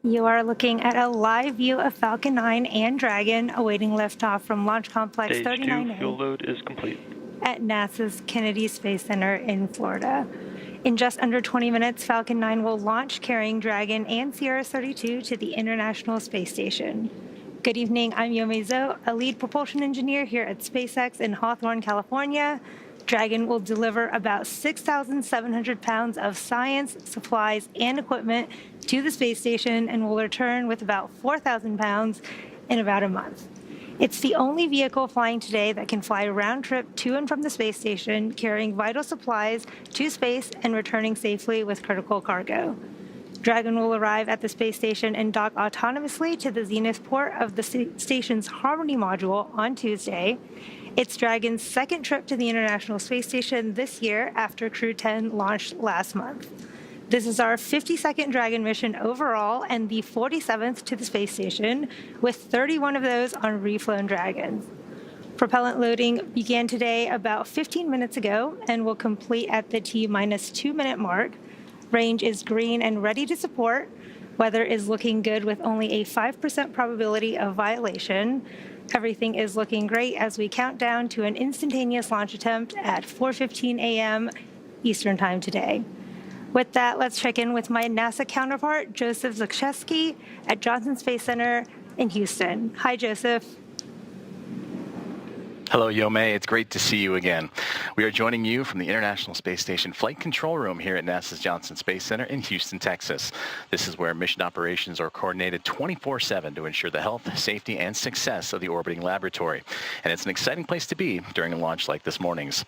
You are looking at a live view of Falcon 9 and Dragon awaiting liftoff from Launch Complex Stage 39A 2 fuel load is complete. at NASA's Kennedy Space Center in Florida. In just under 20 minutes, Falcon 9 will launch carrying Dragon and CRS-32 to the International Space Station. Good evening, I'm Yomei Zhou, a lead propulsion engineer here at SpaceX in Hawthorne, California. Dragon will deliver about 6,700 pounds of science, supplies, and equipment to the space station and will return with about 4,000 pounds in about a month. It's the only vehicle flying today that can fly round trip to and from the space station, carrying vital supplies to space and returning safely with critical cargo. Dragon will arrive at the space station and dock autonomously to the zenith port of the station's Harmony module on Tuesday. It's Dragon's second trip to the International Space Station this year after Crew 10 launched last month. This is our 52nd Dragon mission overall and the 47th to the space station, with 31 of those on reflown Dragons. Propellant loading began today about 15 minutes ago and will complete at the T-minus 2 minute mark. Range is green and ready to support. Weather is looking good with only a 5% probability of violation. Everything is looking great as we count down to an instantaneous launch attempt at 4:15 a.m. Eastern Time today. With that, let's check in with my NASA counterpart, Joseph Zakrzewski at Johnson Space Center in Houston. Hi, Joseph. Hello, Yomei. It's great to see you again. We are joining you from the International Space Station Flight Control Room here at NASA's Johnson Space Center in Houston, Texas. This is where mission operations are coordinated 24/7 to ensure the health, safety, and success of the orbiting laboratory. And it's an exciting place to be during a launch like this morning's.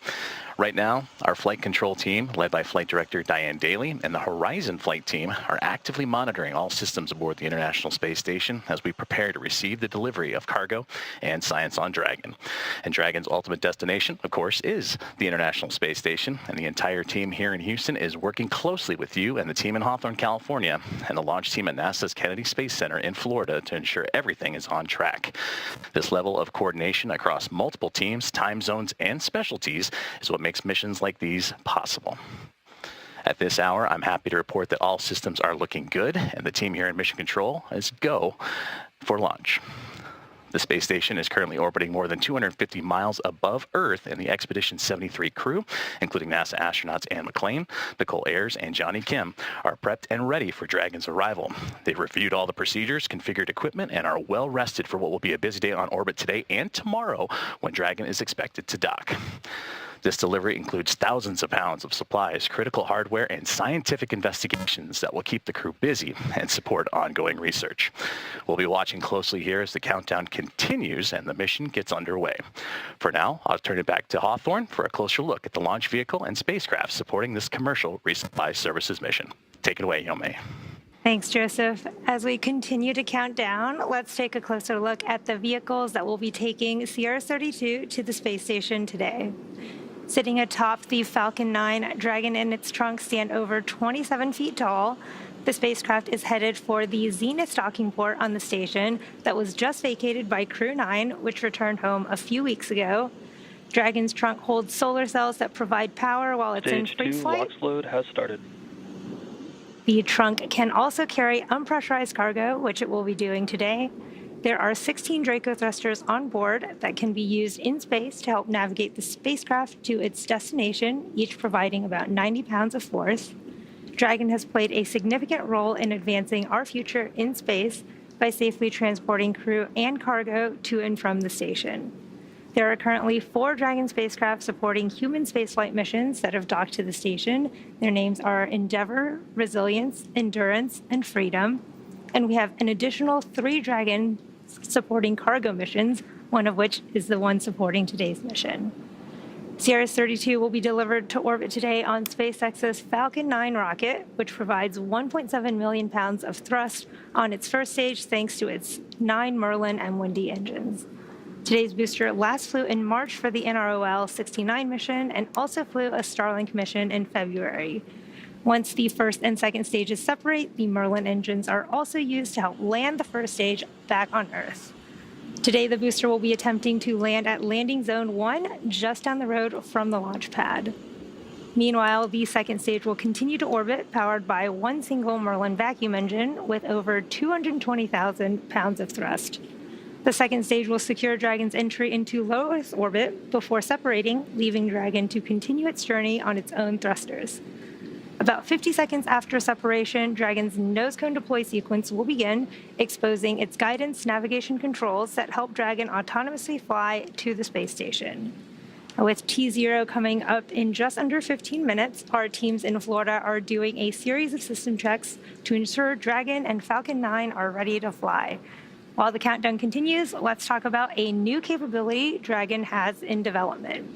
Right now, our flight control team, led by Flight Director Diane Daly, and the Horizon flight team are actively monitoring all systems aboard the International Space Station as we prepare to receive the delivery of cargo and science on Dragon. And Dragon's ultimate destination, of course, is the International Space Station, and the entire team here in Houston is working closely with you and the team in Hawthorne, California, and the launch team at NASA's Kennedy Space Center in Florida to ensure everything is on track. This level of coordination across multiple teams, time zones, and specialties is what makes missions like these possible. At this hour, I'm happy to report that all systems are looking good, and the team here in Mission Control is go for launch. The space station is currently orbiting more than 250 miles above Earth, and the Expedition 73 crew, including NASA astronauts Anne McClain, Nicole Ayers, and Johnny Kim, are prepped and ready for Dragon's arrival. They've reviewed all the procedures, configured equipment, and are well rested for what will be a busy day on orbit today and tomorrow when Dragon is expected to dock. This delivery includes thousands of pounds of supplies, critical hardware, and scientific investigations that will keep the crew busy and support ongoing research. We'll be watching closely here as the countdown continues and the mission gets underway. For now, I'll turn it back to Hawthorne for a closer look at the launch vehicle and spacecraft supporting this commercial resupply services mission. Take it away, Yomei. Thanks, Joseph. As we continue to count down, let's take a closer look at the vehicles that will be taking CRS-32 to the space station today. Sitting atop the Falcon 9, Dragon and its trunk stand over 27 feet tall. The spacecraft is headed for the zenith docking port on the station that was just vacated by Crew 9, which returned home a few weeks ago. Dragon's trunk holds solar cells that provide power while it's in free flight. Stage 2 launch load has started. The trunk can also carry unpressurized cargo, which it will be doing today. There are 16 Draco thrusters on board that can be used in space to help navigate the spacecraft to its destination, each providing about 90 pounds of force. Dragon has played a significant role in advancing our future in space by safely transporting crew and cargo to and from the station. There are currently 4 Dragon spacecraft supporting human spaceflight missions that have docked to the station. Their names are Endeavour, Resilience, Endurance, and Freedom. And we have an additional 3 Dragon supporting cargo missions, one of which is the one supporting today's mission. CRS-32 will be delivered to orbit today on SpaceX's Falcon 9 rocket, which provides 1.7 million pounds of thrust on its first stage thanks to its 9 Merlin M1D engines. Today's booster last flew in March for the NROL 69 mission and also flew a Starlink mission in February. Once the first and second stages separate, the Merlin engines are also used to help land the first stage back on Earth. Today, the booster will be attempting to land at Landing Zone 1, just down the road from the launch pad. Meanwhile, the second stage will continue to orbit, powered by one single Merlin vacuum engine with over 220,000 pounds of thrust. The second stage will secure Dragon's entry into low Earth orbit before separating, leaving Dragon to continue its journey on its own thrusters. About 50 seconds after separation, Dragon's nose cone deploy sequence will begin, exposing its guidance navigation controls that help Dragon autonomously fly to the space station. With T0 coming up in just under 15 minutes, our teams in Florida are doing a series of system checks to ensure Dragon and Falcon 9 are ready to fly. While the countdown continues, let's talk about a new capability Dragon has in development.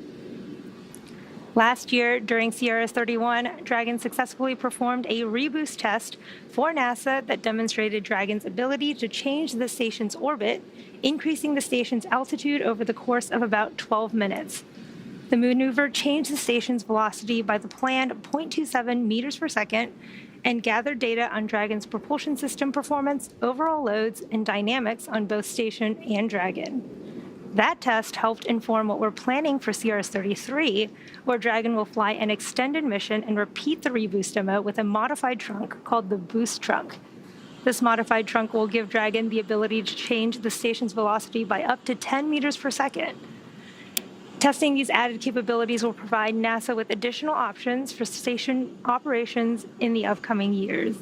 Last year, during CRS-31, Dragon successfully performed a reboost test for NASA that demonstrated Dragon's ability to change the station's orbit, increasing the station's altitude over the course of about 12 minutes. The maneuver changed the station's velocity by the planned 0.27 meters per second and gathered data on Dragon's propulsion system performance, overall loads, and dynamics on both station and Dragon. That test helped inform what we're planning for CRS-33, where Dragon will fly an extended mission and repeat the reboost demo with a modified trunk called the boost trunk. This modified trunk will give Dragon the ability to change the station's velocity by up to 10 meters per second. Testing these added capabilities will provide NASA with additional options for station operations in the upcoming years.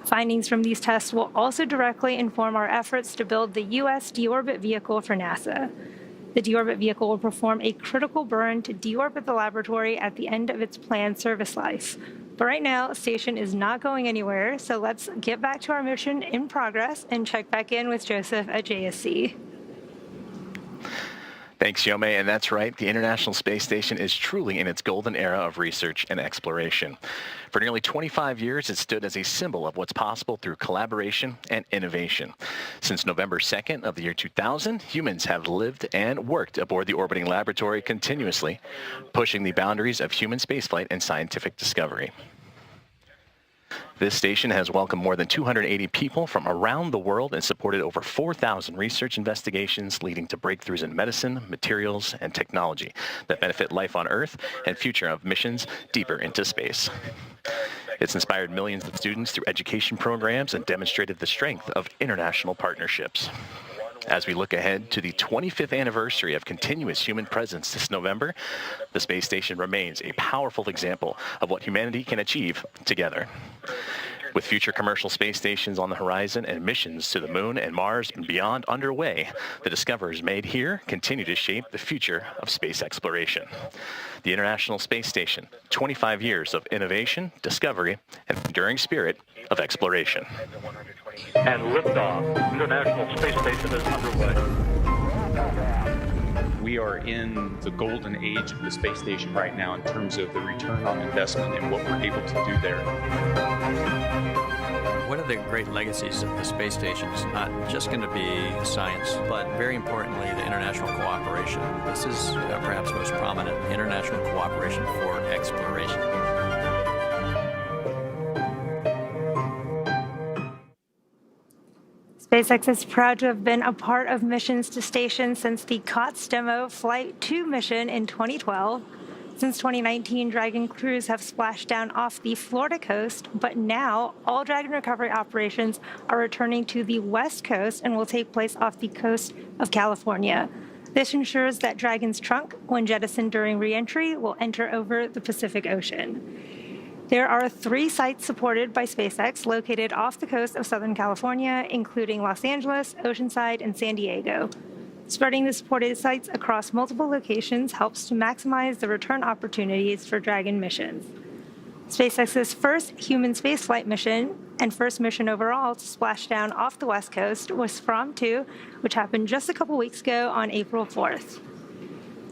Findings from these tests will also directly inform our efforts to build the U.S. deorbit vehicle for NASA. The deorbit vehicle will perform a critical burn to deorbit the laboratory at the end of its planned service life. But right now, station is not going anywhere, so let's get back to our mission in progress and check back in with Joseph at JSC. Thanks, Yome, and that's right. The International Space Station is truly in its golden era of research and exploration. For nearly 25 years, it stood as a symbol of what's possible through collaboration and innovation. Since November 2nd of the year 2000, humans have lived and worked aboard the orbiting laboratory continuously, pushing the boundaries of human spaceflight and scientific discovery. This station has welcomed more than 280 people from around the world and supported over 4,000 research investigations leading to breakthroughs in medicine, materials, and technology that benefit life on Earth and future of missions deeper into space. It's inspired millions of students through education programs and demonstrated the strength of international partnerships. As we look ahead to the 25th anniversary of continuous human presence this November, the space station remains a powerful example of what humanity can achieve together. With future commercial space stations on the horizon and missions to the Moon and Mars and beyond underway, the discoveries made here continue to shape the future of space exploration. The International Space Station, 25 years of innovation, discovery, and enduring spirit of exploration. And liftoff. International Space Station is underway. We are in the golden age of the space station right now in terms of the return on investment and what we're able to do there. One of the great legacies of the space station is not just going to be science, but very importantly, the international cooperation. This is perhaps most prominent, international cooperation for exploration. SpaceX is proud to have been a part of missions to station since the COTS demo Flight 2 mission in 2012. Since 2019, Dragon crews have splashed down off the Florida coast, but now all Dragon recovery operations are returning to the West Coast and will take place off the coast of California. This ensures that Dragon's trunk, when jettisoned during re-entry, will enter over the Pacific Ocean. There are 3 sites supported by SpaceX located off the coast of Southern California, including Los Angeles, Oceanside, and San Diego. Spreading the supported sites across multiple locations helps to maximize the return opportunities for Dragon missions. SpaceX's first human spaceflight mission and first mission overall to splash down off the West Coast was From 2, which happened just a couple weeks ago on April 4th.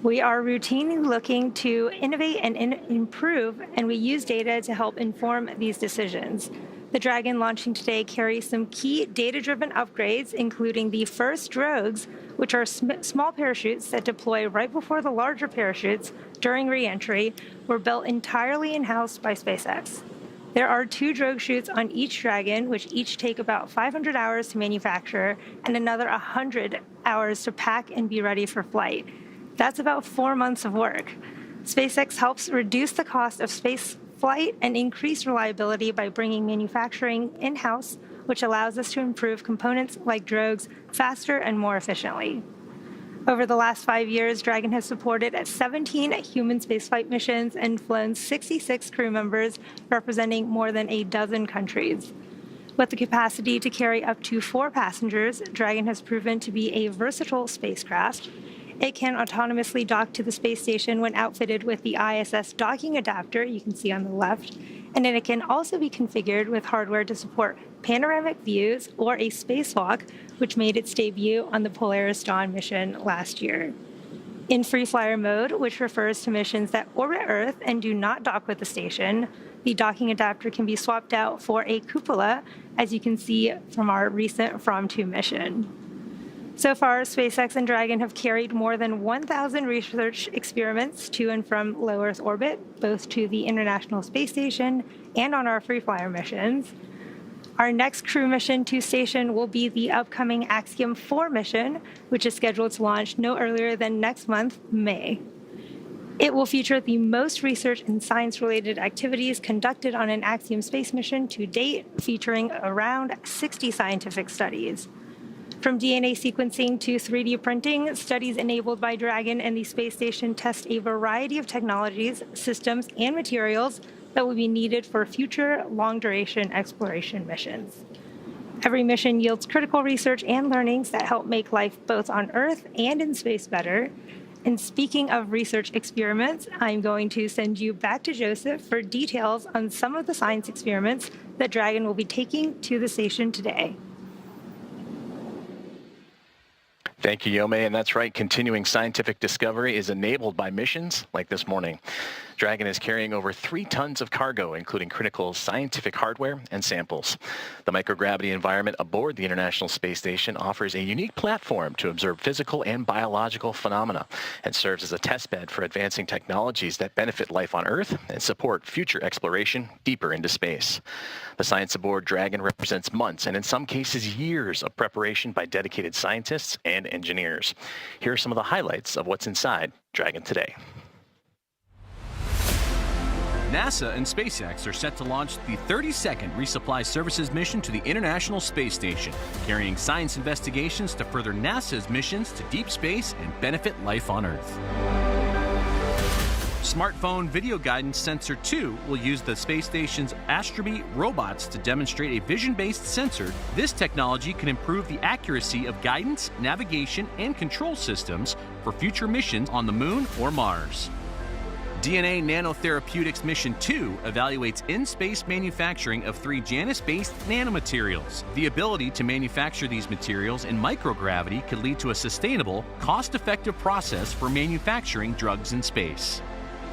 We are routinely looking to innovate and improve, and we use data to help inform these decisions. The Dragon launching today carries some key data-driven upgrades, including the first drogues, which are small parachutes that deploy right before the larger parachutes during re-entry, were built entirely in-house by SpaceX. There are 2 drogue chutes on each Dragon, which each take about 500 hours to manufacture and another 100 hours to pack and be ready for flight. That's about 4 months of work. SpaceX helps reduce the cost of space flight and increase reliability by bringing manufacturing in-house, which allows us to improve components like drogues faster and more efficiently. Over the last 5 years, Dragon has supported 17 human spaceflight missions and flown 66 crew members, representing more than a dozen countries. With the capacity to carry up to 4 passengers, Dragon has proven to be a versatile spacecraft. It can autonomously dock to the space station when outfitted with the ISS docking adapter you can see on the left, and then it can also be configured with hardware to support panoramic views or a spacewalk, which made its debut on the Polaris Dawn mission last year. In free flyer mode, which refers to missions that orbit Earth and do not dock with the station, the docking adapter can be swapped out for a cupola, as you can see from our recent From-2 mission. So far, SpaceX and Dragon have carried more than 1,000 research experiments to and from low Earth orbit, both to the International Space Station and on our free flyer missions. Our next crew mission to station will be the upcoming Axiom 4 mission, which is scheduled to launch no earlier than next month, May. It will feature the most research and science-related activities conducted on an Axiom space mission to date, featuring around 60 scientific studies. From DNA sequencing to 3D printing, studies enabled by Dragon and the space station test a variety of technologies, systems, and materials that will be needed for future long-duration exploration missions. Every mission yields critical research and learnings that help make life both on Earth and in space better. And speaking of research experiments, I'm going to send you back to Joseph for details on some of the science experiments that Dragon will be taking to the station today. Thank you, Yome. And that's right, continuing scientific discovery is enabled by missions like this morning. Dragon is carrying over 3 tons of cargo, including critical scientific hardware and samples. The microgravity environment aboard the International Space Station offers a unique platform to observe physical and biological phenomena and serves as a testbed for advancing technologies that benefit life on Earth and support future exploration deeper into space. The science aboard Dragon represents months and in some cases years of preparation by dedicated scientists and engineers. Here are some of the highlights of what's inside Dragon today. NASA and SpaceX are set to launch the 32nd Resupply Services mission to the International Space Station, carrying science investigations to further NASA's missions to deep space and benefit life on Earth. Smartphone Video Guidance Sensor 2 will use the space station's Astrobe robots to demonstrate a vision-based sensor. This technology can improve the accuracy of guidance, navigation, and control systems for future missions on the Moon or Mars. DNA Nanotherapeutics Mission 2 evaluates in-space manufacturing of 3 Janus-based nanomaterials. The ability to manufacture these materials in microgravity could lead to a sustainable, cost-effective process for manufacturing drugs in space.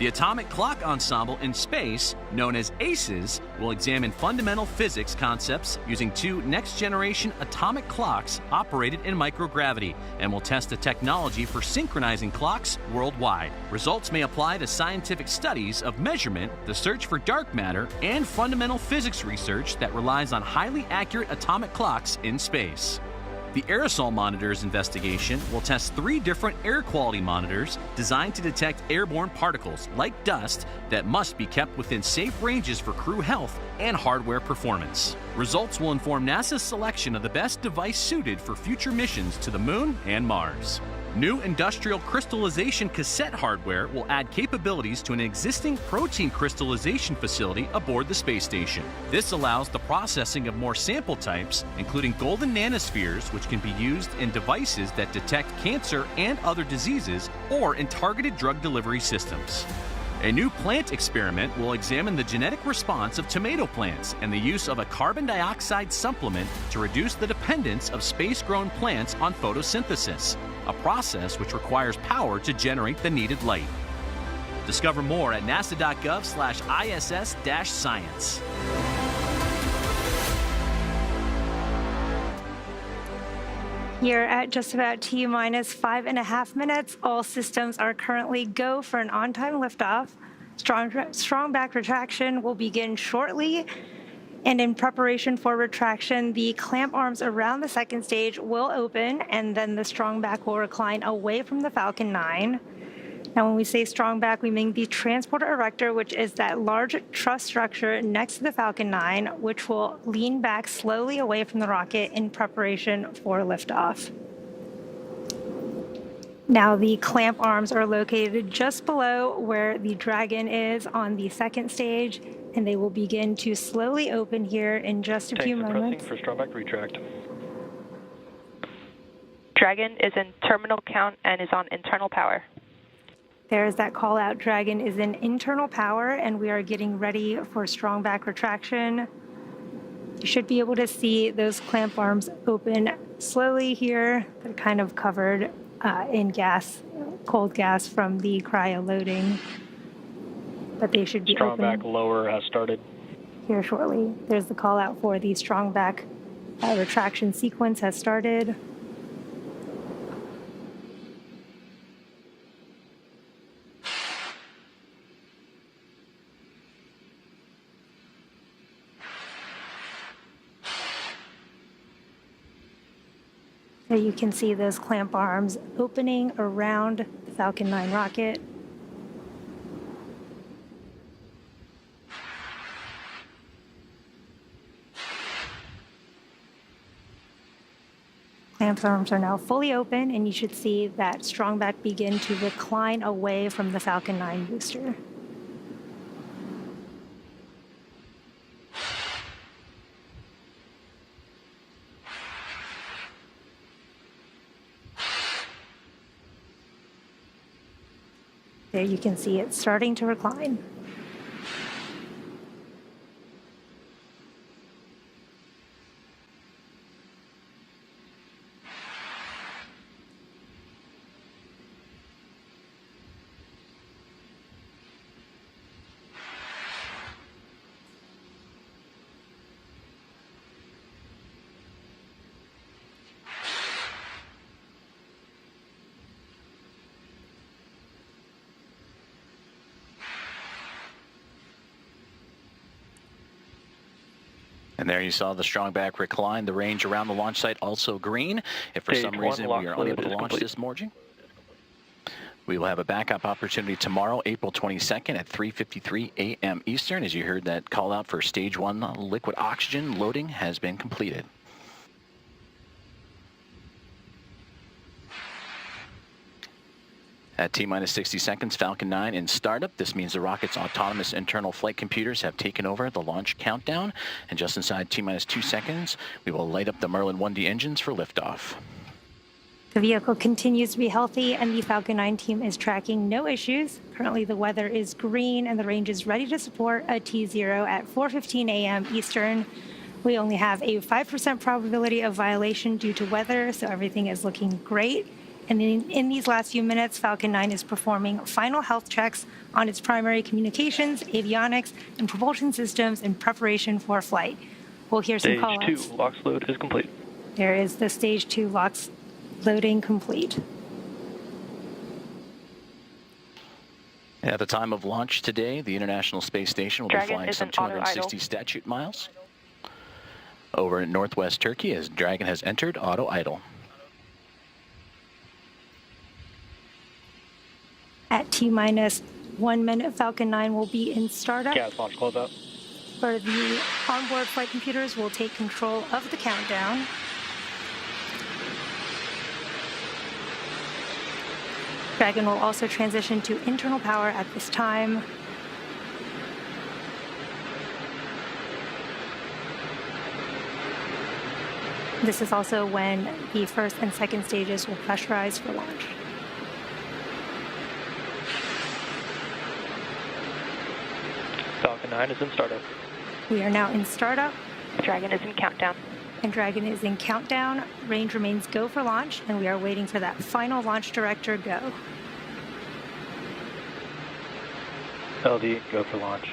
The Atomic Clock Ensemble in Space, known as ACES, will examine fundamental physics concepts using 2 next-generation atomic clocks operated in microgravity and will test the technology for synchronizing clocks worldwide. Results may apply to scientific studies of measurement, the search for dark matter, and fundamental physics research that relies on highly accurate atomic clocks in space. The Aerosol Monitors investigation will test 3 different air quality monitors designed to detect airborne particles, like dust, that must be kept within safe ranges for crew health and hardware performance. Results will inform NASA's selection of the best device suited for future missions to the Moon and Mars. New industrial crystallization cassette hardware will add capabilities to an existing protein crystallization facility aboard the space station. This allows the processing of more sample types, including golden nanospheres, which can be used in devices that detect cancer and other diseases, or in targeted drug delivery systems. A new plant experiment will examine the genetic response of tomato plants and the use of a carbon dioxide supplement to reduce the dependence of space-grown plants on photosynthesis, a process which requires power to generate the needed light. Discover more at nasa.gov/ISS-science. Here at just about T-minus 5.5 minutes, all systems are currently go for an on-time liftoff. Strong back retraction will begin shortly. And in preparation for retraction, the clamp arms around the second stage will open, and then the strong back will recline away from the Falcon 9. Now, when we say strong back, we mean the transporter erector, which is that large truss structure next to the Falcon 9, which will lean back slowly away from the rocket in preparation for liftoff. Now, the clamp arms are located just below where the Dragon is on the second stage, and they will begin to slowly open here in just a few moments. For strong back retract. Dragon is in terminal count and is on internal power. There's that call out. Dragon is in internal power, and we are getting ready for strong back retraction. You should be able to see those clamp arms open slowly here. They're kind of covered in gas, cold gas from the cryo loading, but they should be Strong open back lower has started. here shortly. There's the call out for the strong back retraction sequence has started. So you can see those clamp arms opening around the Falcon 9 rocket. Clamp arms are now fully open, and you should see that strong back begin to recline away from the Falcon 9 booster. There you can see it starting to recline. And there you saw the strong back recline. The range around the launch site also green. If for some reason we are unable to launch this morning, we will have a backup opportunity tomorrow, April 22nd at 3:53 a.m. Eastern. As you heard, that call out for stage 1 liquid oxygen loading has been completed. At T-minus 60 seconds, Falcon 9 in startup. This means the rocket's autonomous internal flight computers have taken over the launch countdown. And just inside T-minus 2 seconds, we will light up the Merlin 1D engines for liftoff. The vehicle continues to be healthy, and the Falcon 9 team is tracking no issues. Currently, the weather is green, and the range is ready to support a T0 at 4:15 a.m. Eastern. We only have a 5% probability of violation due to weather, so everything is looking great. And in these last few minutes, Falcon 9 is performing final health checks on its primary communications, avionics, and propulsion systems in preparation for flight. We'll hear some call-outs. Stage 2 LOX load is complete. There is the Stage 2 LOX loading complete. At the time of launch today, the International Space Station will be flying some 260 statute miles over in northwest Turkey as Dragon has entered auto idle. At T-minus 1 minute, Falcon 9 will be in startup. Gas launch closeout. For the onboard flight computers, will take control of the countdown. Dragon will also transition to internal power at this time. This is also when the first and second stages will pressurize for launch. Falcon 9 is in startup. We are now in startup. Dragon is in countdown. And Dragon is in countdown. Range remains go for launch, and we are waiting for that final launch director go. LD, go for launch.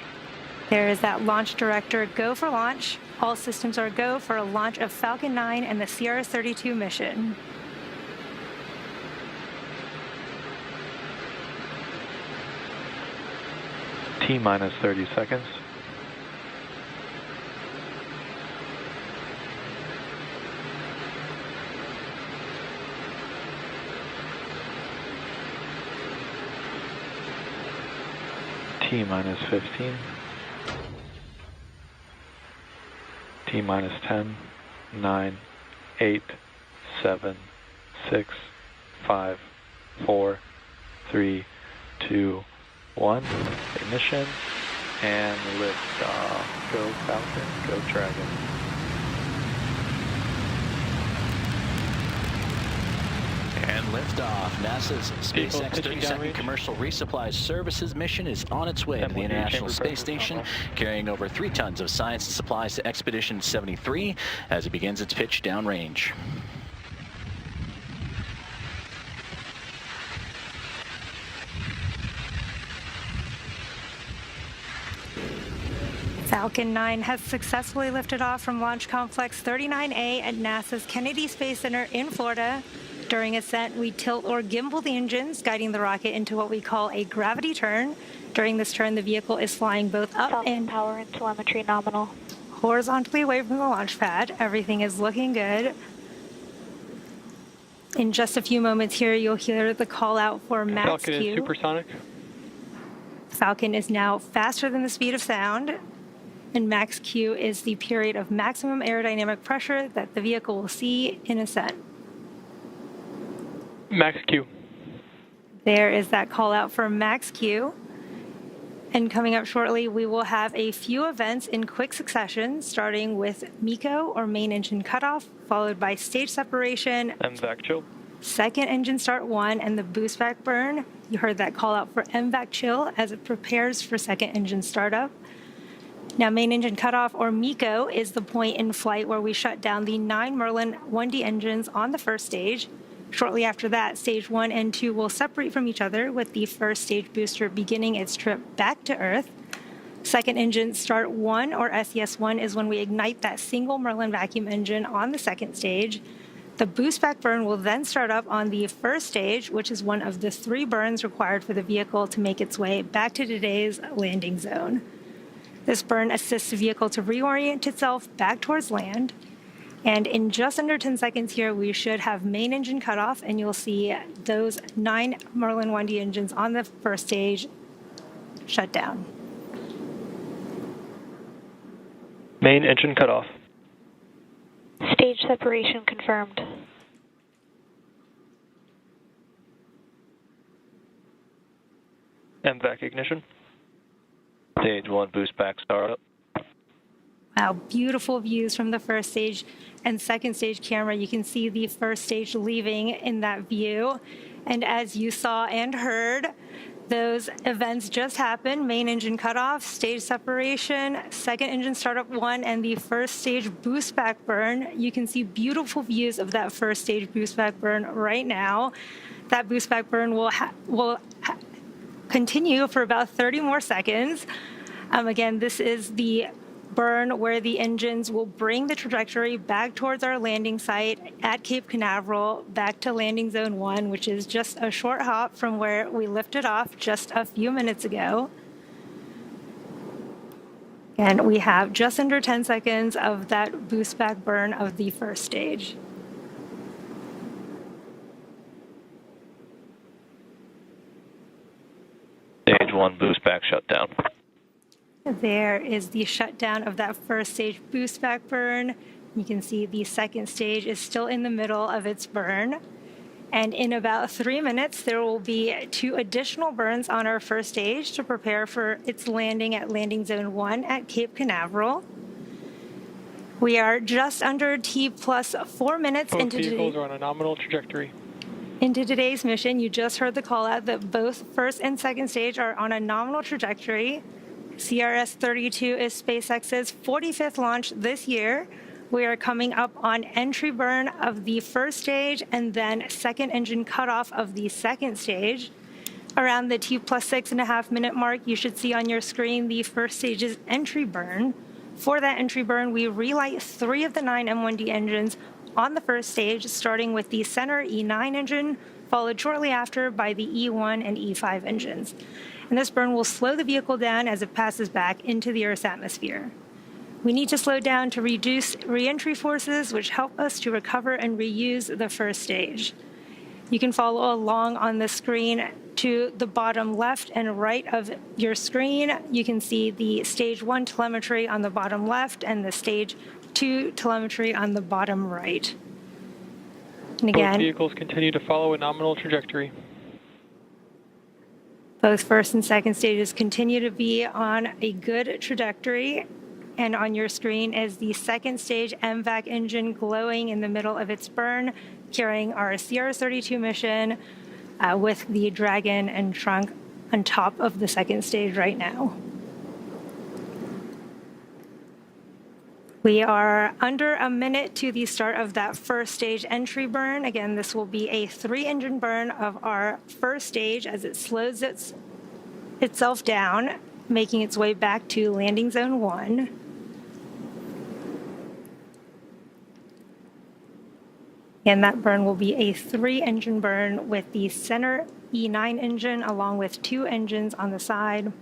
There is that launch director go for launch. All systems are go for a launch of Falcon 9 and the CRS-32 mission. T-minus 30 seconds. T minus 15. T minus 10, 9, 8, 7, 6, 5, 4, 3, 2, 1. Ignition and lift off. Go Falcon, go Dragon. And liftoff. NASA's SpaceX 32nd Commercial Resupply Services mission is on its way to the International Space Station, carrying over 3 tons of science and supplies to Expedition 73 as it begins its pitch downrange. Falcon 9 has successfully lifted off from Launch Complex 39A at NASA's Kennedy Space Center in Florida. During ascent, we tilt or gimbal the engines, guiding the rocket into what we call a gravity turn. During this turn, the vehicle is flying both up and power and telemetry nominal. Horizontally away from the launch pad. Everything is looking good. In just a few moments here, you'll hear the call out for max Falcon Q. is supersonic. Falcon is now faster than the speed of sound. And max Q is the period of maximum aerodynamic pressure that the vehicle will see in ascent. Max Q. There is that call out for max Q. And coming up shortly, we will have a few events in quick succession, starting with MECO, or main engine cutoff, followed by stage separation, MVAC chill. second engine start 1, and the boost back burn. You heard that call out for MVAC chill as it prepares for second engine startup. Now, main engine cutoff, or MECO, is the point in flight where we shut down the 9 Merlin 1D engines on the first stage. Shortly after that, stage 1 and 2 will separate from each other, with the first stage booster beginning its trip back to Earth. Second engine start 1, or SES-1, is when we ignite that single Merlin vacuum engine on the second stage. The boost back burn will then start up on the first stage, which is one of the 3 burns required for the vehicle to make its way back to today's landing zone. This burn assists the vehicle to reorient itself back towards land. And in just under 10 seconds here, we should have main engine cutoff, and you'll see those 9 Merlin 1D engines on the first stage shut down. Main engine cutoff. Stage separation confirmed. MVAC ignition. Stage 1 boost back startup. Wow, beautiful views from the first stage and second stage camera. You can see the first stage leaving in that view. And as you saw and heard, those events just happened. Main engine cutoff, stage separation, second engine startup 1, and the first stage boost back burn. You can see beautiful views of that first stage boost back burn right now. That boost back burn will continue for about 30 more seconds. Again, this is the burn where the engines will bring the trajectory back towards our landing site at Cape Canaveral, back to landing zone 1, which is just a short hop from where we lifted off just a few minutes ago. And we have just under 10 seconds of that boost back burn of the first stage. Stage 1 boost back shutdown. There is the shutdown of that first stage boost back burn. You can see the second stage is still in the middle of its burn. And in about 3 minutes, there will be 2 additional burns on our first stage to prepare for its landing at landing zone 1 at Cape Canaveral. We are just under T plus 4 minutes Both into vehicles are on a nominal trajectory. Into today's mission. You just heard the call out that both first and second stage are on a nominal trajectory. CRS-32 is SpaceX's 45th launch this year. We are coming up on entry burn of the first stage and then second engine cutoff of the second stage. Around the T plus 6.5 minute mark, you should see on your screen the first stage's entry burn. For that entry burn, we relight 3 of the 9 M1D engines on the first stage, starting with the center E9 engine, followed shortly after by the E1 and E5 engines. And this burn will slow the vehicle down as it passes back into the Earth's atmosphere. We need to slow down to reduce re-entry forces, which help us to recover and reuse the first stage. You can follow along on the screen. To the bottom left and right of your screen, you can see the stage 1 telemetry on the bottom left and the stage 2 telemetry on the bottom right. And again, both vehicles continue to follow a nominal trajectory. Both first and second stages continue to be on a good trajectory. And on your screen is the second stage MVAC engine glowing in the middle of its burn, carrying our CRS-32 mission with the Dragon and trunk on top of the second stage right now. We are under a minute to the start of that first stage entry burn. Again, this will be a 3-engine burn of our first stage as it slows itself down, making its way back to landing zone 1. And that burn will be a 3-engine burn with the center E9 engine along with 2 engines on the side.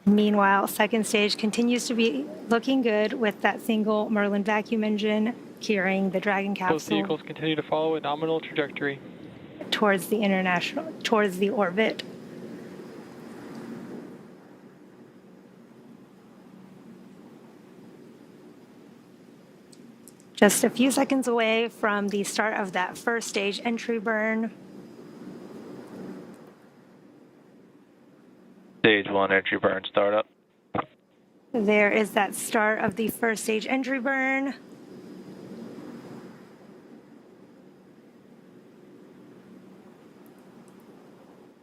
Meanwhile, second stage continues to be looking good with that single Merlin vacuum engine carrying the Dragon capsule. Both vehicles continue to follow a nominal trajectory towards the orbit. Just a few seconds away from the start of that first stage entry burn. Stage 1 entry burn startup. There is that start of the first stage entry burn.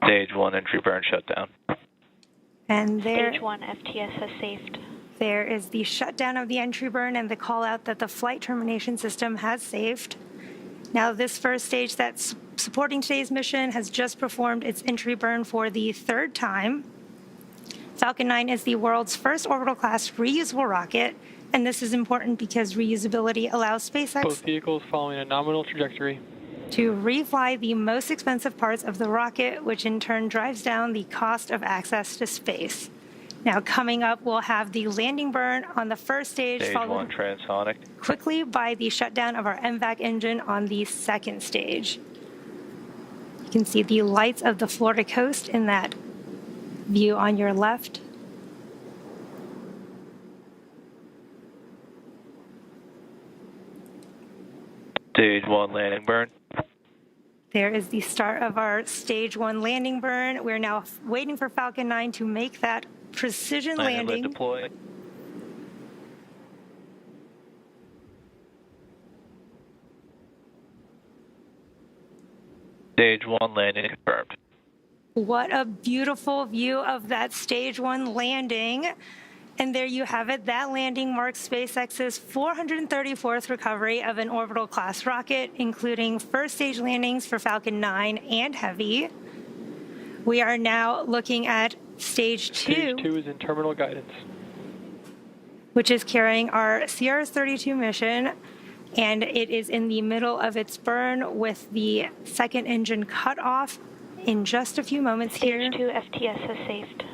Stage 1 entry burn shutdown. And there, Stage 1 FTS has saved. There is the shutdown of the entry burn and the call out that the flight termination system has saved. Now, this first stage that's supporting today's mission has just performed its entry burn for the 3rd time. Falcon 9 is the world's first orbital class reusable rocket, and this is important because reusability allows SpaceX both vehicles following a nominal trajectory to refly the most expensive parts of the rocket, which in turn drives down the cost of access to space. Now, coming up, we'll have the landing burn on the first stage, Stage 1 transonic. Quickly by the shutdown of our MVAC engine on the second stage. You can see the lights of the Florida coast in that view on your left. Stage 1 landing burn. There is the start of our stage 1 landing burn. We're now waiting for Falcon 9 to make that precision landing. Deploy. Stage 1 landing confirmed. What a beautiful view of that stage 1 landing. And there you have it. That landing marks SpaceX's 434th recovery of an orbital class rocket, including first stage landings for Falcon 9 and Heavy. We are now looking at Stage 2. Stage 2 is in terminal guidance, which is carrying our CRS-32 mission, and it is in the middle of its burn with the second engine cut off in just a few moments here. Stage 2 FTS has saved.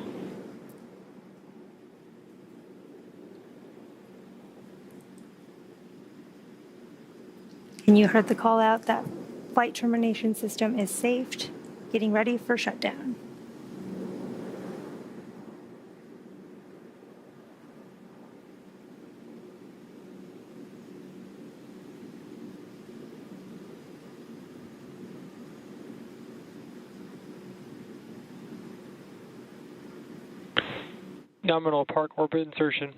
And you heard the call out that flight termination system is saved, getting ready for shutdown. nominal park orbit insertion.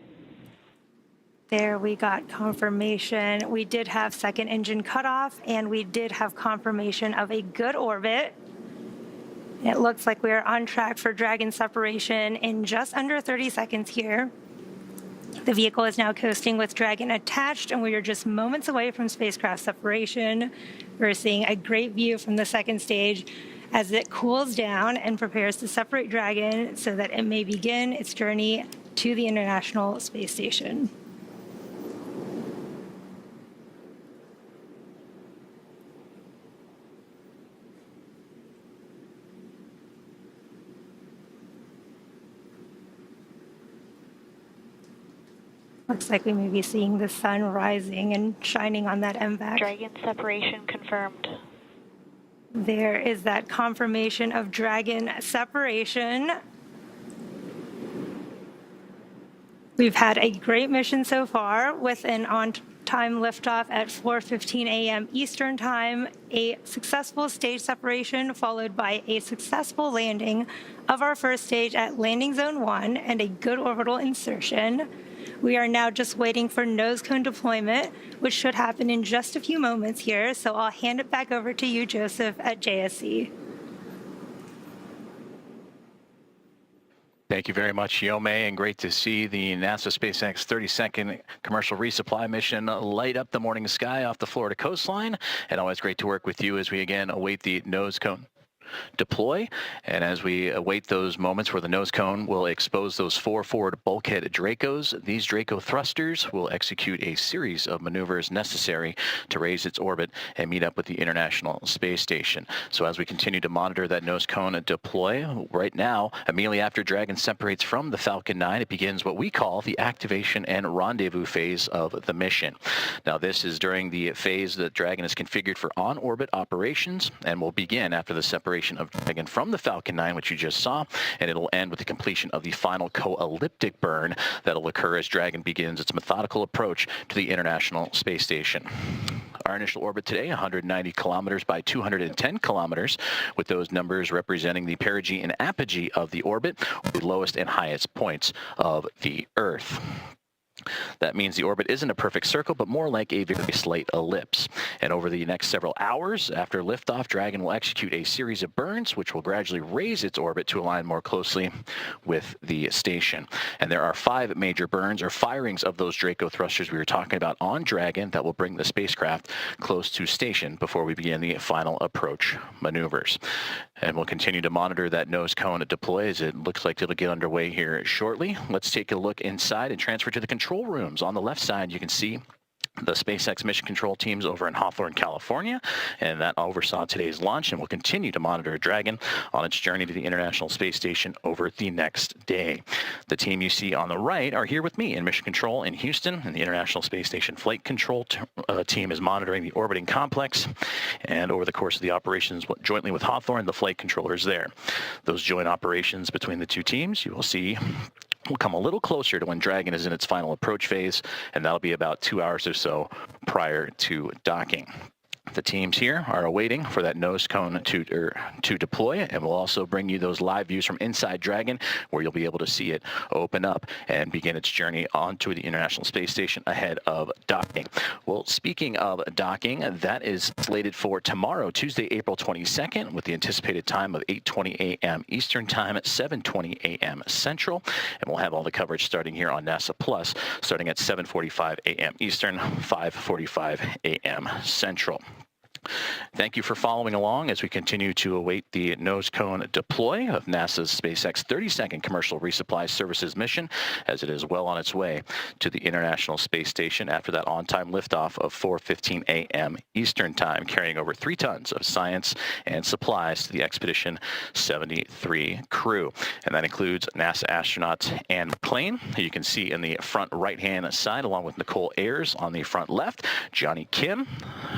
There we got confirmation. We did have second engine cutoff, and we did have confirmation of a good orbit. It looks like we are on track for Dragon separation in just under 30 seconds here. The vehicle is now coasting with Dragon attached, and we are just moments away from spacecraft separation. We're seeing a great view from the second stage as it cools down and prepares to separate Dragon so that it may begin its journey to the International Space Station. Looks like we may be seeing the sun rising and shining on that MVAC. Dragon separation confirmed. There is that confirmation of Dragon separation. We've had a great mission so far with an on-time liftoff at 4:15 a.m. Eastern Time, a successful stage separation followed by a successful landing of our first stage at Landing Zone 1 and a good orbital insertion. We are now just waiting for nose cone deployment, which should happen in just a few moments here. So I'll hand it back over to you, Joseph, at JSC. Thank you very much, Yome, and great to see the NASA SpaceX 32nd commercial resupply mission light up the morning sky off the Florida coastline. And always great to work with you as we again await the nose cone deploy. And as we await those moments where the nose cone will expose those 4 forward bulkhead Dracos, these Draco thrusters will execute a series of maneuvers necessary to raise its orbit and meet up with the International Space Station. So as we continue to monitor that nose cone deploy, right now, immediately after Dragon separates from the Falcon 9, it begins what we call the activation and rendezvous phase of the mission. Now, this is during the phase that Dragon is configured for on-orbit operations and will begin after the separation of Dragon from the Falcon 9, which you just saw, and it'll end with the completion of the final co-elliptic burn that'll occur as Dragon begins its methodical approach to the International Space Station. Our initial orbit today, 190 kilometers by 210 kilometers, with those numbers representing the perigee and apogee of the orbit, the lowest and highest points of the Earth. That means the orbit isn't a perfect circle, but more like a very slight ellipse. And over the next several hours after liftoff, Dragon will execute a series of burns, which will gradually raise its orbit to align more closely with the station. And there are 5 major burns or firings of those Draco thrusters we were talking about on Dragon that will bring the spacecraft close to station before we begin the final approach maneuvers. And we'll continue to monitor that nose cone deploy as it looks like it'll get underway here shortly. Let's take a look inside and transfer to the control rooms. On the left side, you can see the SpaceX mission control teams over in Hawthorne, California, and that oversaw today's launch and will continue to monitor Dragon on its journey to the International Space Station over the next day. The team you see on the right are here with me in mission control in Houston, and the International Space Station flight control team is monitoring the orbiting complex, and over the course of the operations jointly with Hawthorne, the flight controllers there. Those joint operations between the two teams, you will see, will come a little closer to when Dragon is in its final approach phase, and that'll be about 2 hours or so prior to docking. The teams here are awaiting for that nose cone to deploy, and we'll also bring you those live views from inside Dragon, where you'll be able to see it open up and begin its journey onto the International Space Station ahead of docking. Well, speaking of docking, that is slated for tomorrow, Tuesday, April 22nd, with the anticipated time of 8:20 a.m. Eastern Time at 7:20 a.m. Central, and we'll have all the coverage starting here on NASA Plus, starting at 7:45 a.m. Eastern, 5:45 a.m. Central. Thank you for following along as we continue to await the nose cone deploy of NASA's SpaceX 32nd commercial resupply services mission, as it is well on its way to the International Space Station after that on-time liftoff of 4:15 a.m. Eastern Time, carrying over 3 tons of science and supplies to the Expedition 73 crew. And that includes NASA astronauts Anne McClain, who you can see in the front right-hand side, along with Nicole Ayers on the front left, Johnny Kim,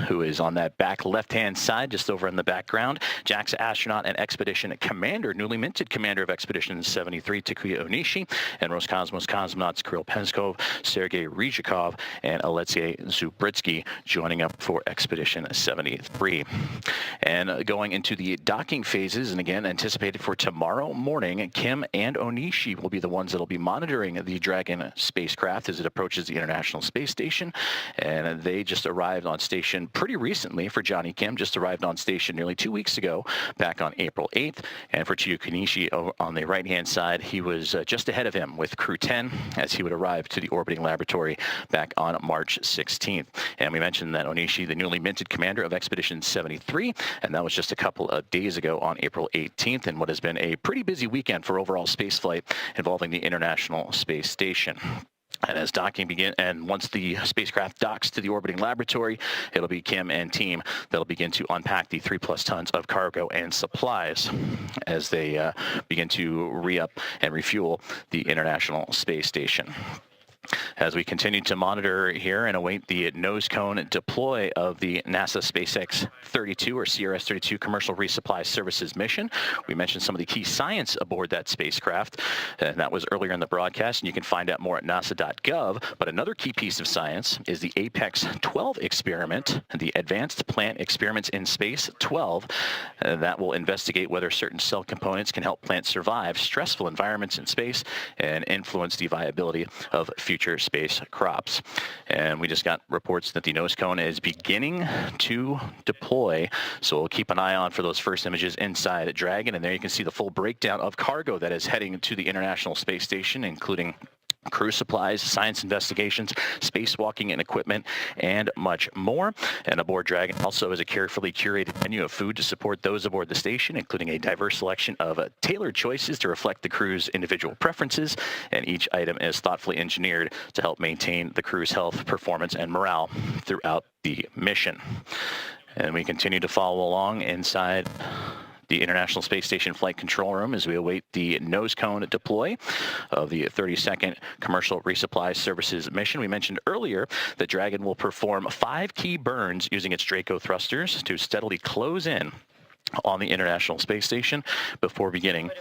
who is on that back left-hand side, just over in the background, JAXA astronaut and Expedition Commander, newly minted Commander of Expedition 73, Takuya Onishi, and Roscosmos cosmonauts Kirill Peskov, Sergei Ryzhikov, and Alexei Zubritsky joining up for Expedition 73. And going into the docking phases, and again anticipated for tomorrow morning, Kim and Onishi will be the ones that will be monitoring the Dragon spacecraft as it approaches the International Space Station, and they just arrived on station pretty recently. For Johnny Kim, just arrived on station nearly 2 weeks ago, back on April 8th. And for Takuya Onishi on the right-hand side, he was just ahead of him with Crew 10 as he would arrive to the orbiting laboratory back on March 16th. And we mentioned that Onishi, the newly minted commander of Expedition 73, and that was just a couple of days ago on April 18th, and what has been a pretty busy weekend for overall spaceflight involving the International Space Station. And as docking begins, and once the spacecraft docks to the orbiting laboratory, it'll be Kim and team that'll begin to unpack the 3+ tons of cargo and supplies as they begin to re-up and refuel the International Space Station. As we continue to monitor here and await the nose cone deploy of the NASA SpaceX 32 or CRS-32 commercial resupply services mission. We mentioned some of the key science aboard that spacecraft, and that was earlier in the broadcast, and you can find out more at nasa.gov. But another key piece of science is the APEX 12 experiment, the Advanced Plant Experiments in Space 12. That will investigate whether certain cell components can help plants survive stressful environments in space and influence the viability of future space crops. And we just got reports that the nose cone is beginning to deploy, so we'll keep an eye on for those first images inside Dragon. And there you can see the full breakdown of cargo that is heading to the International Space Station, including crew supplies, science investigations, spacewalking and equipment, and much more. And aboard Dragon also is a carefully curated menu of food to support those aboard the station, including a diverse selection of tailored choices to reflect the crew's individual preferences. And each item is thoughtfully engineered to help maintain the crew's health, performance, and morale throughout the mission. And we continue to follow along inside the International Space Station Flight Control Room as we await the nose cone deploy of the 32nd Commercial Resupply Services mission. We mentioned earlier that Dragon will perform 5 key burns using its Draco thrusters to steadily close in on the International Space Station before beginning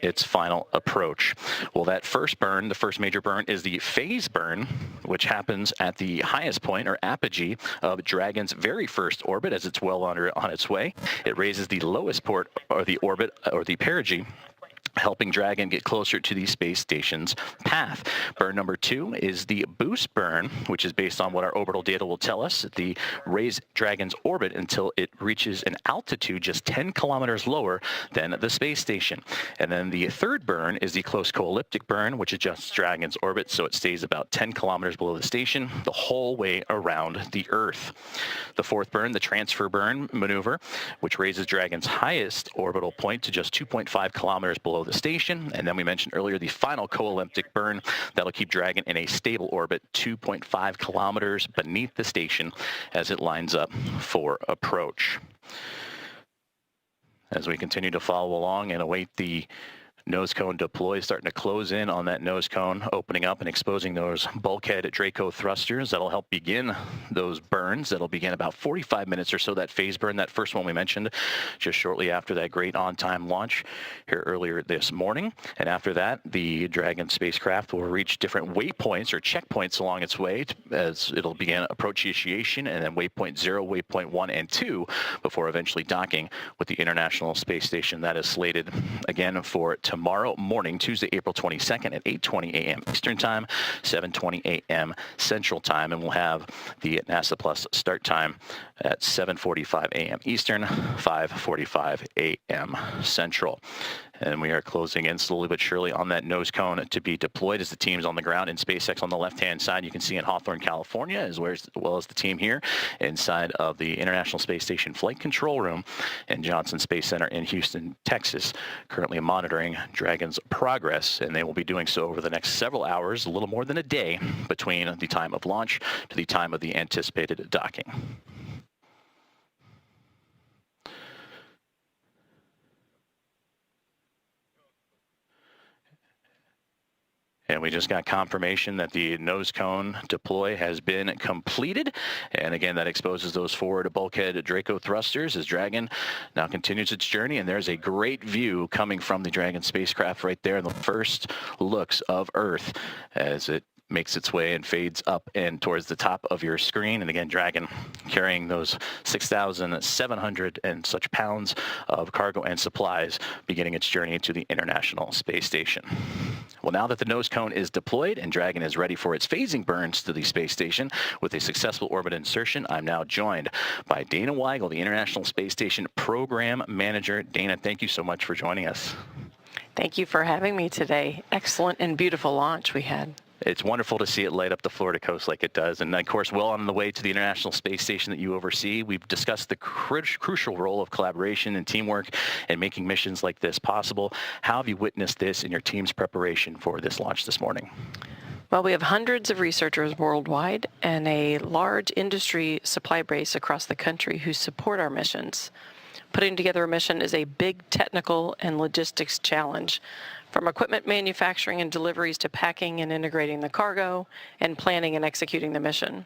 its final approach. Well, that first burn, the first major burn, is the phase burn, which happens at the highest point or apogee of Dragon's very first orbit as it's well on its way. It raises the lowest port or the orbit or the perigee, helping Dragon get closer to the space station's path. Burn number 2 is the boost burn, which is based on what our orbital data will tell us. The raise Dragon's orbit until it reaches an altitude just 10 kilometers lower than the space station. And then the third burn is the close co-elliptic burn, which adjusts Dragon's orbit so it stays about 10 kilometers below the station the whole way around the Earth. The fourth burn, the transfer burn maneuver, which raises Dragon's highest orbital point to just 2.5 kilometers below the station. And then we mentioned earlier the final co-elliptic burn that'll keep Dragon in a stable orbit 2.5 kilometers beneath the station as it lines up for approach. As we continue to follow along and await the nose cone deploy, starting to close in on that nose cone, opening up and exposing those bulkhead Draco thrusters. That'll help begin those burns. That'll begin about 45 minutes or so, that phase burn, that first one we mentioned, just shortly after that great on-time launch here earlier this morning. And after that, the Dragon spacecraft will reach different waypoints or checkpoints along its way as it'll begin approach initiation, and then waypoint 0, waypoint 1, and 2 before eventually docking with the International Space Station. That is slated again for tomorrow morning, Tuesday, April 22nd at 8:20 a.m. Eastern Time, 7:20 a.m. Central Time, and we'll have the NASA Plus start time at 7:45 a.m. Eastern, 5:45 a.m. Central. And we are closing in slowly but surely on that nose cone to be deployed as the team's on the ground in SpaceX on the left-hand side. You can see in Hawthorne, California, as well as the team here inside of the International Space Station Flight Control Room and Johnson Space Center in Houston, Texas, currently monitoring Dragon's progress. And they will be doing so over the next several hours, a little more than a day, between the time of launch to the time of the anticipated docking. And we just got confirmation that the nose cone deploy has been completed. And again, that exposes those forward bulkhead Draco thrusters as Dragon now continues its journey. And there's a great view coming from the Dragon spacecraft right there in the first looks of Earth as it makes its way and fades up and towards the top of your screen. And again, Dragon carrying those 6,700 and such pounds of cargo and supplies, beginning its journey to the International Space Station. Well, now that the nose cone is deployed and Dragon is ready for its phasing burns to the space station with a successful orbit insertion, I'm now joined by Dana Weigel, the International Space Station Program Manager. Dana, thank you so much for joining us. Thank you for having me today. Excellent and beautiful launch we had. It's wonderful to see it light up the Florida coast like it does. And of course, well on the way to the International Space Station that you oversee, we've discussed the crucial role of collaboration and teamwork in making missions like this possible. How have you witnessed this in your team's preparation for this launch this morning? Well, we have hundreds of researchers worldwide and a large industry supply base across the country who support our missions. Putting together a mission is a big technical and logistics challenge, from equipment manufacturing and deliveries to packing and integrating the cargo and planning and executing the mission.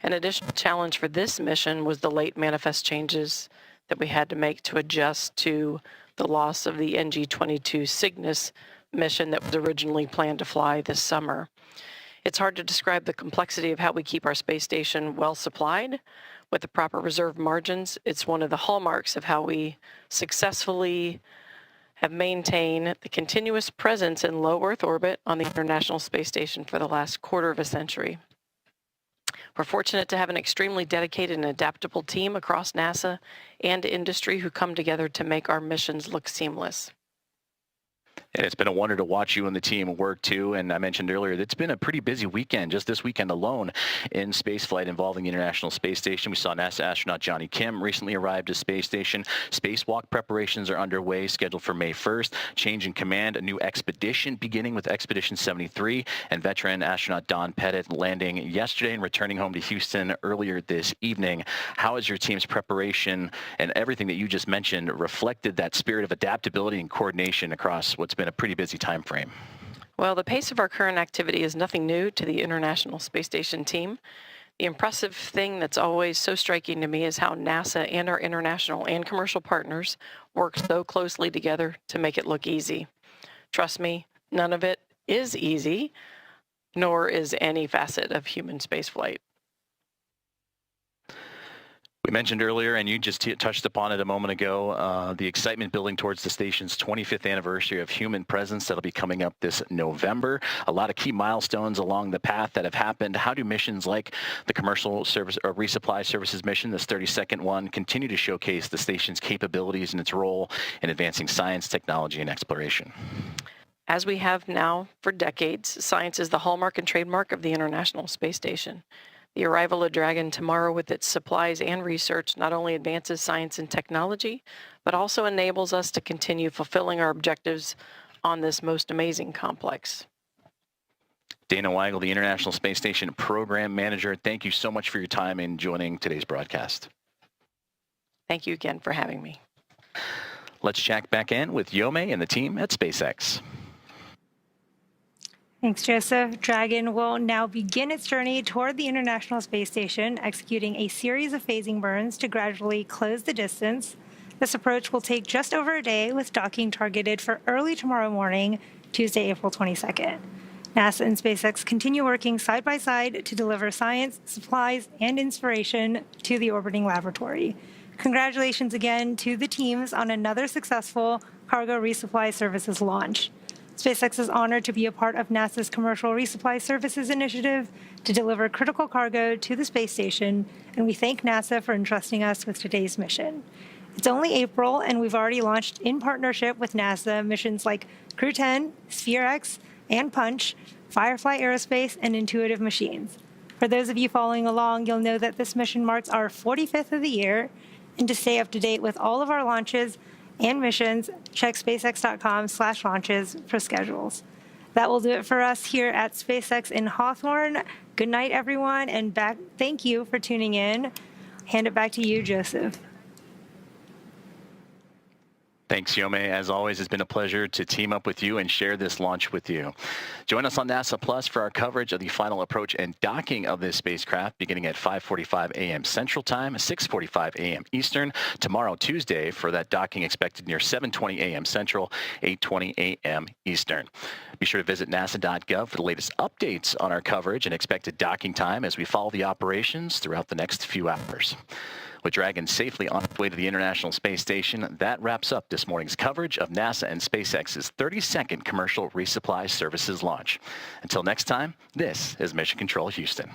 An additional challenge for this mission was the late manifest changes that we had to make to adjust to the loss of the NG-22 Cygnus mission that was originally planned to fly this summer. It's hard to describe the complexity of how we keep our space station well supplied with the proper reserve margins. It's one of the hallmarks of how we successfully have maintained the continuous presence in low Earth orbit on the International Space Station for the last quarter of a century. We're fortunate to have an extremely dedicated and adaptable team across NASA and industry who come together to make our missions look seamless. And it's been a wonder to watch you and the team work too. And I mentioned earlier, it's been a pretty busy weekend, just this weekend alone, in spaceflight involving the International Space Station. We saw NASA astronaut Johnny Kim recently arrived at Space Station. Spacewalk preparations are underway, scheduled for May 1st. Change in command, a new expedition beginning with Expedition 73, and veteran astronaut Don Pettit landing yesterday and returning home to Houston earlier this evening. How has your team's preparation and everything that you just mentioned reflected that spirit of adaptability and coordination across what's been a pretty busy time frame? Well, the pace of our current activity is nothing new to the International Space Station team. The impressive thing that's always so striking to me is how NASA and our international and commercial partners work so closely together to make it look easy. Trust me, none of it is easy, nor is any facet of human spaceflight. We mentioned earlier, and you just touched upon it a moment ago, the excitement building towards the station's 25th anniversary of human presence that'll be coming up this November. A lot of key milestones along the path that have happened. How do missions like the commercial service or resupply services mission, this 32nd one, continue to showcase the station's capabilities and its role in advancing science, technology, and exploration? As we have now for decades, science is the hallmark and trademark of the International Space Station. The arrival of Dragon tomorrow with its supplies and research not only advances science and technology, but also enables us to continue fulfilling our objectives on this most amazing complex. Dana Weigel, the International Space Station Program Manager, thank you so much for your time in joining today's broadcast. Thank you again for having me. Let's check back in with Yome and the team at SpaceX. Thanks, Joseph. Dragon will now begin its journey toward the International Space Station, executing a series of phasing burns to gradually close the distance. This approach will take just over a day, with docking targeted for early tomorrow morning, Tuesday, April 22nd. NASA and SpaceX continue working side by side to deliver science, supplies, and inspiration to the orbiting laboratory. Congratulations again to the teams on another successful cargo resupply services launch. SpaceX is honored to be a part of NASA's Commercial Resupply Services initiative to deliver critical cargo to the space station, and we thank NASA for entrusting us with today's mission. It's only April, and we've already launched in partnership with NASA missions like Crew 10, SphereX, and Punch, Firefly Aerospace, and Intuitive Machines. For those of you following along, you'll know that this mission marks our 45th of the year, and to stay up to date with all of our launches and missions, check spacex.com/launches for schedules. That will do it for us here at SpaceX in Hawthorne. Good night, everyone, and thank you for tuning in. Hand it back to you, Joseph. Thanks, Yome. As always, it's been a pleasure to team up with you and share this launch with you. Join us on NASA Plus for our coverage of the final approach and docking of this spacecraft beginning at 5:45 a.m. Central Time, 6:45 a.m. Eastern. Tomorrow, Tuesday, for that docking expected near 7:20 a.m. Central, 8:20 a.m. Eastern. Be sure to visit nasa.gov for the latest updates on our coverage and expected docking time as we follow the operations throughout the next few hours. With Dragon safely on its way to the International Space Station, that wraps up this morning's coverage of NASA and SpaceX's 32nd Commercial Resupply Services launch. Until next time, this is Mission Control Houston.